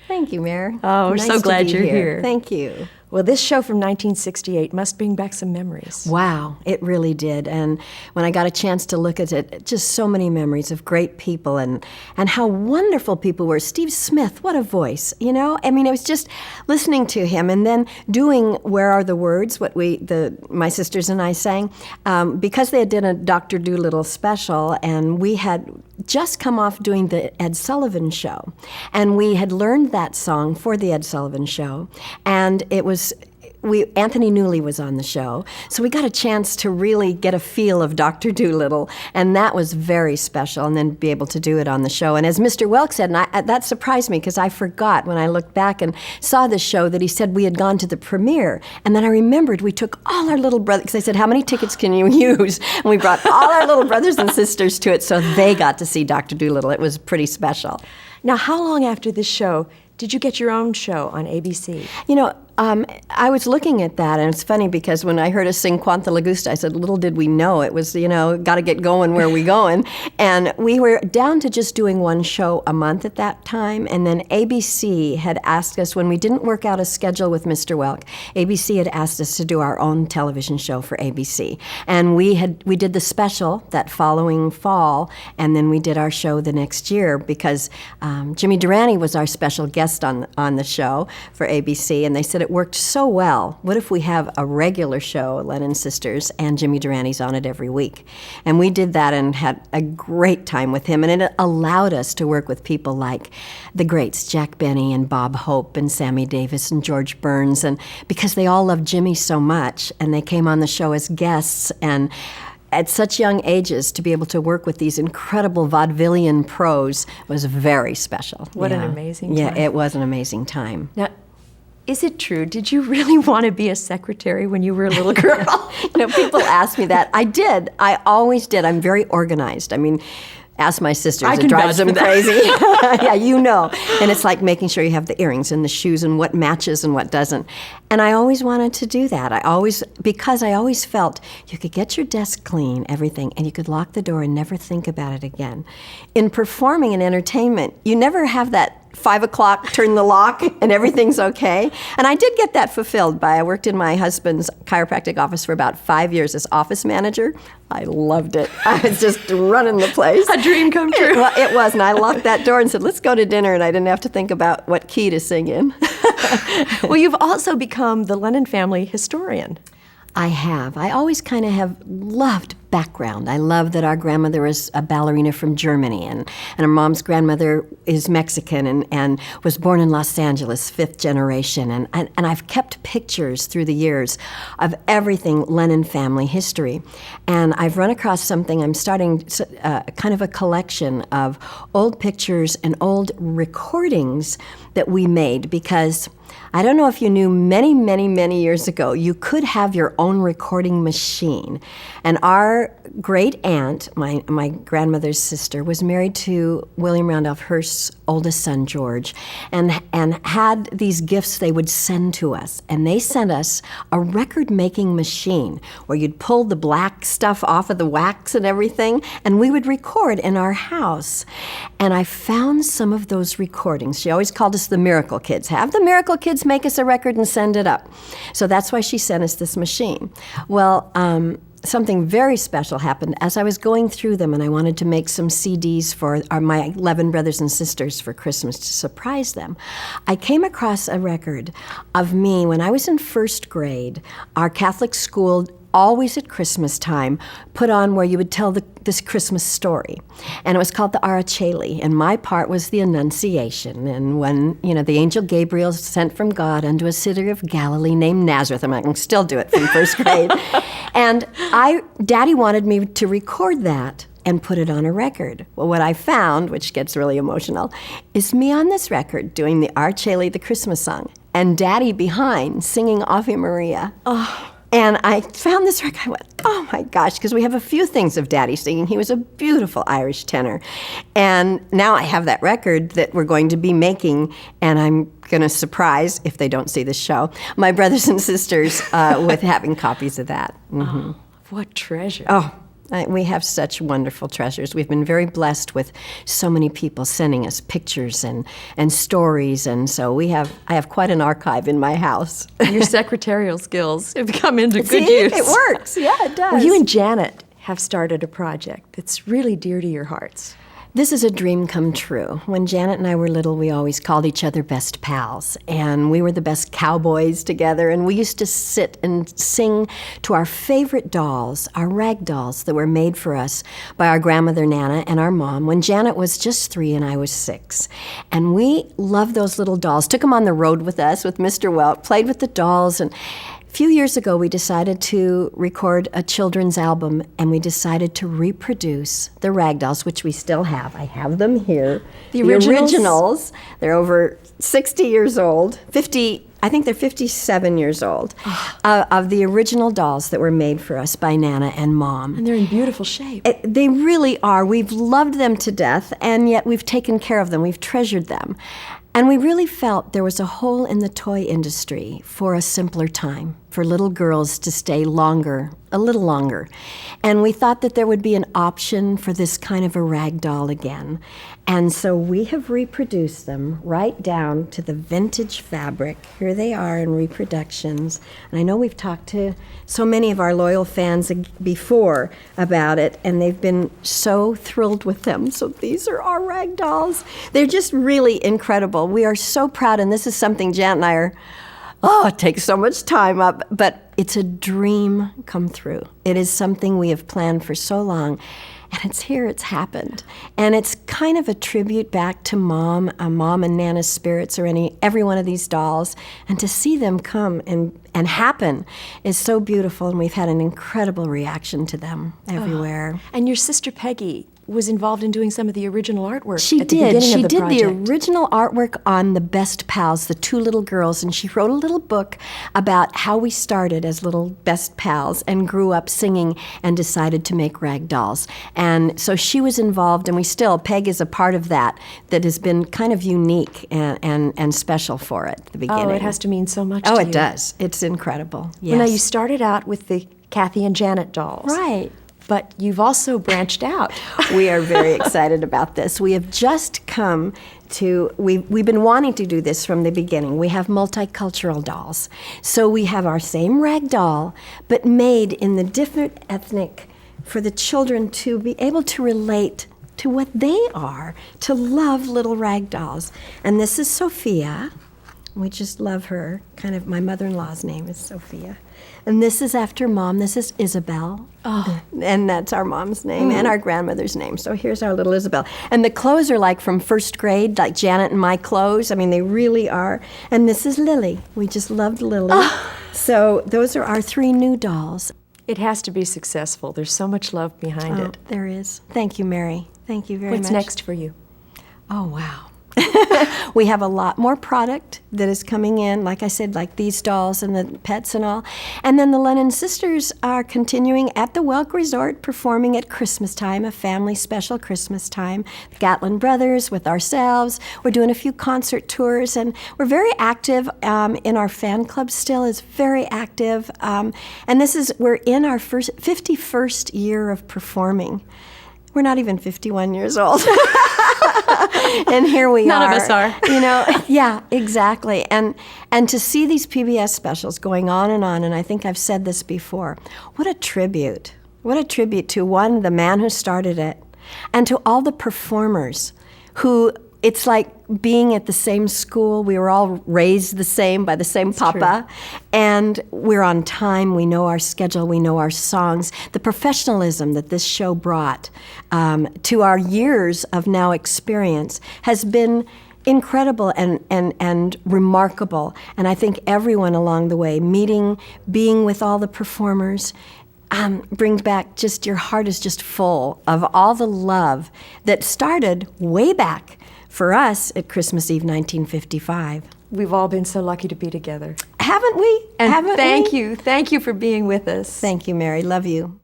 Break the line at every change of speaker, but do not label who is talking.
Thank you, Mary.
Oh, we're
Nice
so
to
glad
be
you're here.
Thank you.
Well, this show from 1968 must bring back some memories.
Wow, it really did. And when I got a chance to look at it, just so many memories of great people and how wonderful people were. Steve Smith, what a voice, you know? I mean, it was just listening to him and then doing Where Are the Words, what my sisters and I sang, because they had done a Dr. Dolittle special, and we had just come off doing the Ed Sullivan Show. And we had learned that song for the Ed Sullivan Show, and it was Anthony Newley was on the show, so we got a chance to really get a feel of Dr. Dolittle, and that was very special, and then be able to do it on the show. And as Mr. Welk said, and that surprised me because I forgot when I looked back and saw the show that he said we had gone to the premiere, and then I remembered we took all our little brothers, because I said, how many tickets can you use? And we brought all our little brothers and sisters to it, so they got to see Dr. Dolittle. It was pretty special.
Now, how long after this show did you get your own show on ABC?
You know, I was looking at that, and it's funny because when I heard us sing Quanta Lagusta, I said, little did we know it was, got to get going, where we going? And we were down to just doing one show a month at that time, and then ABC had asked us, when we didn't work out a schedule with Mr. Welk, ABC had asked us to do our own television show for ABC. And we did the special that following fall, and then we did our show the next year because Jimmy Durante was our special guest on the show for ABC, and they said it worked so well. What if we have a regular show, Lennon Sisters, and Jimmy Durante's on it every week? And we did that and had a great time with him, and it allowed us to work with people like the greats, Jack Benny and Bob Hope and Sammy Davis and George Burns, and because they all loved Jimmy so much, and they came on the show as guests, and at such young ages, to be able to work with these incredible vaudevillian pros was very special.
What an amazing time.
Yeah, it was an amazing time.
Now, is it true? Did you really want to be a secretary when you were a little girl?
People ask me that. I did. I always did. I'm very organized. I mean, ask my sisters. It drives them crazy. Yeah, And it's like making sure you have the earrings and the shoes and what matches and what doesn't. And I always wanted to do that. Because I always felt you could get your desk clean, everything, and you could lock the door and never think about it again. In performing and entertainment, you never have that 5 o'clock, turn the lock, and everything's okay. And I did get that fulfilled I worked in my husband's chiropractic office for about 5 years as office manager. I loved it. I was just running the place.
A dream come true.
Well, it was, and I locked that door and said, let's go to dinner, and I didn't have to think about what key to sing in.
Well, you've also become the Lennon family historian.
I have. I always kind of have loved background. I love that our grandmother was a ballerina from Germany, and our mom's grandmother is Mexican and was born in Los Angeles, 5th generation. And I've kept pictures through the years of everything Lennon family history. And I've run across something. I'm starting kind of a collection of old pictures and old recordings that we made, because I don't know if you knew, many, many, many years ago, you could have your own recording machine. And our great aunt, my grandmother's sister, was married to William Randolph Hearst's oldest son, George, and had these gifts they would send to us. And they sent us a record-making machine where you'd pull the black stuff off of the wax and everything, and we would record in our house. And I found some of those recordings. She always called us the Miracle Kids. Have the Miracle Kids make us a record and send it up. So that's why she sent us this machine. Well, something very special happened as I was going through them, and I wanted to make some CDs for my 11 brothers and sisters for Christmas to surprise them. I came across a record of me when I was in 1st grade. Our Catholic school always at Christmas time put on where you would tell this Christmas story. And it was called the Araceli, and my part was the Annunciation. And when, the angel Gabriel sent from God unto a city of Galilee named Nazareth. I can still do it from 1st grade. And Daddy wanted me to record that and put it on a record. Well, what I found, which gets really emotional, is me on this record doing the Araceli, the Christmas song, and Daddy behind singing Ave Maria. Oh. And I found this record. I went, oh my gosh, because we have a few things of Daddy singing. He was a beautiful Irish tenor. And now I have that record that we're going to be making, and I'm going to surprise, if they don't see the show, my brothers and sisters with having copies of that. Mm-hmm.
Oh, what treasure.
Oh, We have such wonderful treasures. We've been very blessed with so many people sending us pictures and stories, and so I have quite an archive in my house.
Your secretarial skills have come into good
See,
use.
it works. Yeah, it does.
Well, you and Janet have started a project that's really dear to your hearts.
This is a dream come true. When Janet and I were little, we always called each other best pals, and we were the best cowboys together, and we used to sit and sing to our favorite dolls, our rag dolls that were made for us by our grandmother Nana and our mom when Janet was just 3 and I was 6. And we loved those little dolls, took them on the road with us with Mr. Welk, played with the dolls, and a few years ago, we decided to record a children's album, and we decided to reproduce the Ragdolls, which we still have. I have them here.
The originals?
They're over 60 years old, 50, I think they're 57 years old, of the original dolls that were made for us by Nana and Mom.
And they're in beautiful shape.
They really are. We've loved them to death, and yet we've taken care of them. We've treasured them. And we really felt there was a hole in the toy industry for a simpler time, for little girls to stay longer, a little longer. And we thought that there would be an option for this kind of a rag doll again. And so we have reproduced them right down to the vintage fabric. Here they are in reproductions. And I know we've talked to so many of our loyal fans before about it, and they've been so thrilled with them. So these are our rag dolls. They're just really incredible. We are so proud, and this is something Janet and I are, it takes so much time up, but it's a dream come true. It is something we have planned for so long, and it's here, it's happened. And it's kind of a tribute back to Mom and Nana's spirits, or every one of these dolls, and to see them come and happen is so beautiful, and we've had an incredible reaction to them everywhere.
And your sister Peggy was involved in doing some of the original artwork
She
at the
did.
beginning
She
of the
did
project.
the original artwork on the Best Pals, the 2 little girls, and she wrote a little book about how we started as little best pals and grew up singing and decided to make rag dolls. And so she was involved, and Peg is a part of that has been kind of unique and special for it at the beginning.
Oh, it has to mean so much
Oh,
to
it
you.
does. It's incredible. Yes.
Well, now, you started out with the Kathy and Janet dolls.
Right.
But you've also branched out.
We are very excited about this. We have just come to, we've been wanting to do this from the beginning. We have multicultural dolls. So we have our same rag doll, but made in the different ethnic, for the children to be able to relate to what they are, to love little rag dolls. And this is Sophia. We just love her. Kind of, my mother-in-law's name is Sophia. And this is after Mom. This is Isabel. Oh. And that's our mom's name and our grandmother's name. So here's our little Isabel. And the clothes are like from first grade, like Janet and my clothes. I mean, they really are. And this is Lily. We just loved Lily. Oh. So those are our 3 new dolls.
It has to be successful. There's so much love behind it.
There is. Thank you, Mary. Thank you very much.
What's next for you?
Oh, wow. We have a lot more product that is coming in, like I said, like these dolls and the pets and all. And then the Lennon sisters are continuing at the Welk Resort, performing at Christmas time, a family special Christmas time. The Gatlin Brothers with ourselves. We're doing a few concert tours, and we're very active in our fan club still, is very active. And we're in our 51st year of performing. We're not even 51 years old. And here we
None
are.
of us are.
Yeah, exactly. And to see these PBS specials going on, and I think I've said this before, what a tribute. What a tribute to, one, the man who started it, and to all the performers who, it's like being at the same school. We were all raised the same by the same papa. And we're on time. We know our schedule. We know our songs. The professionalism that this show brought to our years of now experience has been incredible and remarkable. And I think everyone along the way, being with all the performers, brings back just, your heart is just full of all the love that started way back for us at Christmas Eve 1955.
We've all been so lucky to be together.
Haven't we?
And
Haven't
thank
we?
you. Thank you for being with us.
Thank you, Mary. Love you.